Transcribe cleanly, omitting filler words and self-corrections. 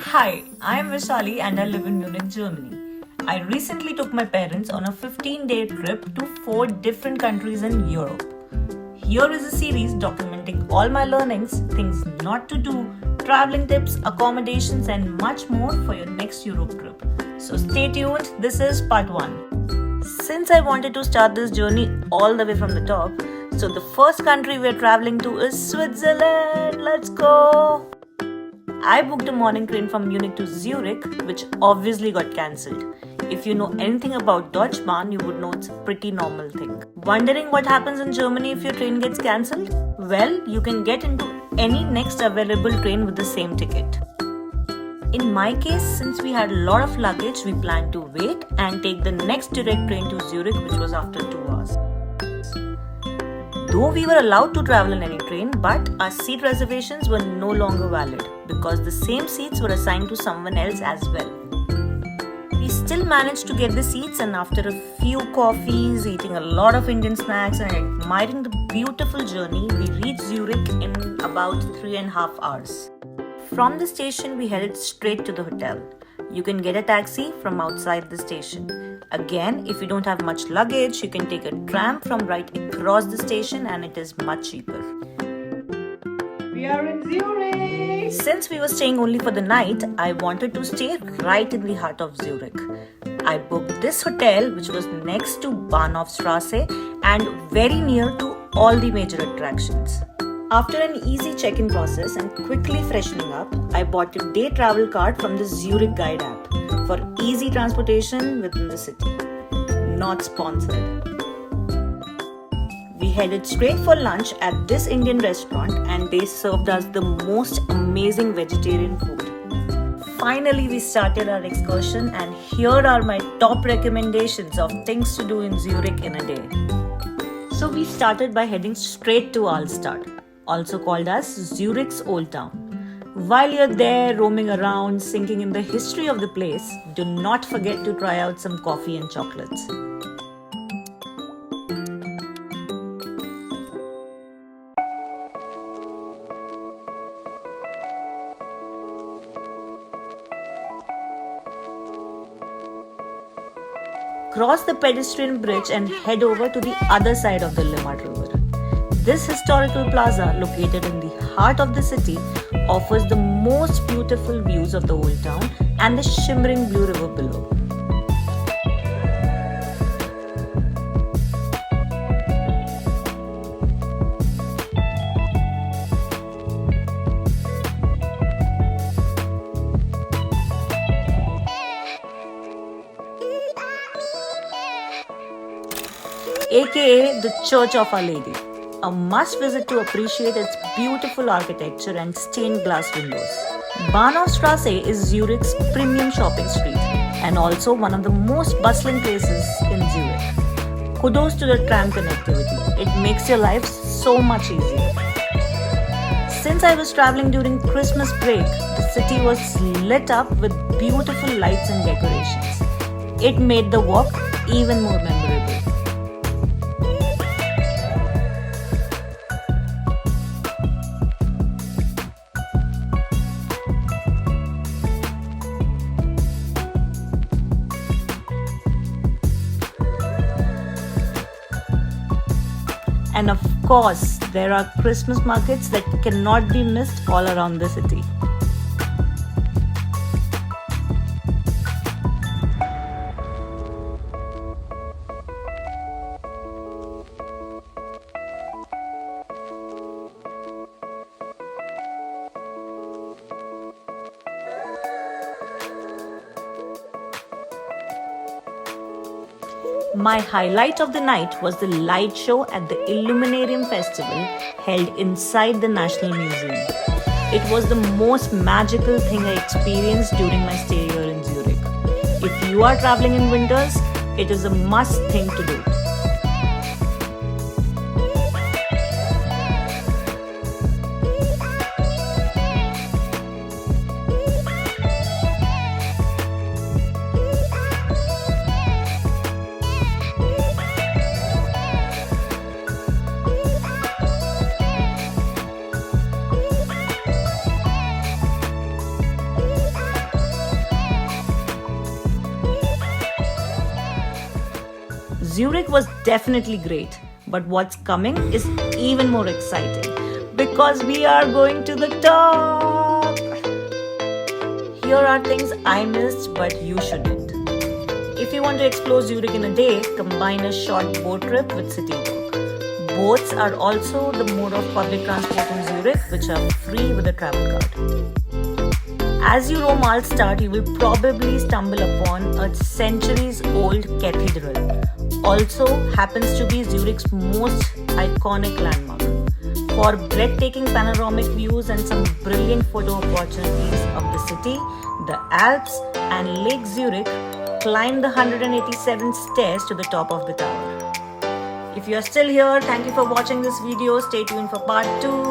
Hi, I am Vishali and I live in Munich, Germany. I recently took my parents on a 15-day trip to 4 different countries in Europe. Here is a series documenting all my learnings, things not to do, traveling tips, accommodations and much more for your next Europe trip. So stay tuned, this is part 1. Since I wanted to start this journey all the way from the top, so the first country we are traveling to is Switzerland. Let's go! I booked a morning train from Munich to Zurich, which obviously got cancelled. If you know anything about Deutsche Bahn, you would know it's a pretty normal thing. Wondering what happens in Germany if your train gets cancelled? Well, you can get into any next available train with the same ticket. In my case, since we had a lot of luggage, we planned to wait and take the next direct train to Zurich, which was after 2 hours. Though we were allowed to travel in any train, but our seat reservations were no longer valid because the same seats were assigned to someone else as well. We still managed to get the seats, and after a few coffees, eating a lot of Indian snacks and admiring the beautiful journey, we reached Zurich in about 3.5 hours. From the station, we headed straight to the hotel. You can get a taxi from outside the station. Again, if you don't have much luggage, you can take a tram from right across the station and it is much cheaper. We are in Zurich! Since we were staying only for the night, I wanted to stay right in the heart of Zurich. I booked this hotel, which was next to Bahnhofstrasse and very near to all the major attractions. After an easy check-in process and quickly freshening up, I bought a day travel card from the Zurich Guide app for easy transportation within the city. Not sponsored. We headed straight for lunch at this Indian restaurant and they served us the most amazing vegetarian food. Finally, we started our excursion and here are my top recommendations of things to do in Zurich in a day. So we started by heading straight to Altstadt, also called as Zurich's Old Town. While you're there roaming around, sinking in the history of the place, do not forget to try out some coffee and chocolates. Cross the pedestrian bridge and head over to the other side of the Limmat River. This historical plaza, located in the heart of the city, offers the most beautiful views of the old town and the shimmering blue river below. AKA the Church of Our Lady. A must visit to appreciate its beautiful architecture and stained glass windows. Bahnhofstrasse is Zurich's premium shopping street and also one of the most bustling places in Zurich. Kudos to the tram connectivity. It makes your life so much easier. Since I was traveling during Christmas break, the city was lit up with beautiful lights and decorations. It made the walk even more memorable. And of course, there are Christmas markets that cannot be missed all around the city. My highlight of the night was the light show at the Illuminarium Festival held inside the National Museum. It was the most magical thing I experienced during my stay here in Zurich. If you are traveling in winters, it is a must thing to do. Zurich was definitely great, but what's coming is even more exciting because we are going to the top. Here are things I missed but you shouldn't. If you want to explore Zurich in a day, combine a short boat trip with city walk. Boats are also the mode of public transport in Zurich, which are free with a travel card. As you roam Altstadt, you will probably stumble upon a centuries-old cathedral. Also happens to be Zurich's most iconic landmark. For breathtaking panoramic views and some brilliant photo opportunities of the city, the Alps and Lake Zurich, climb the 187 stairs to the top of the tower. If you are still here, thank you for watching this video. Stay tuned for part 2.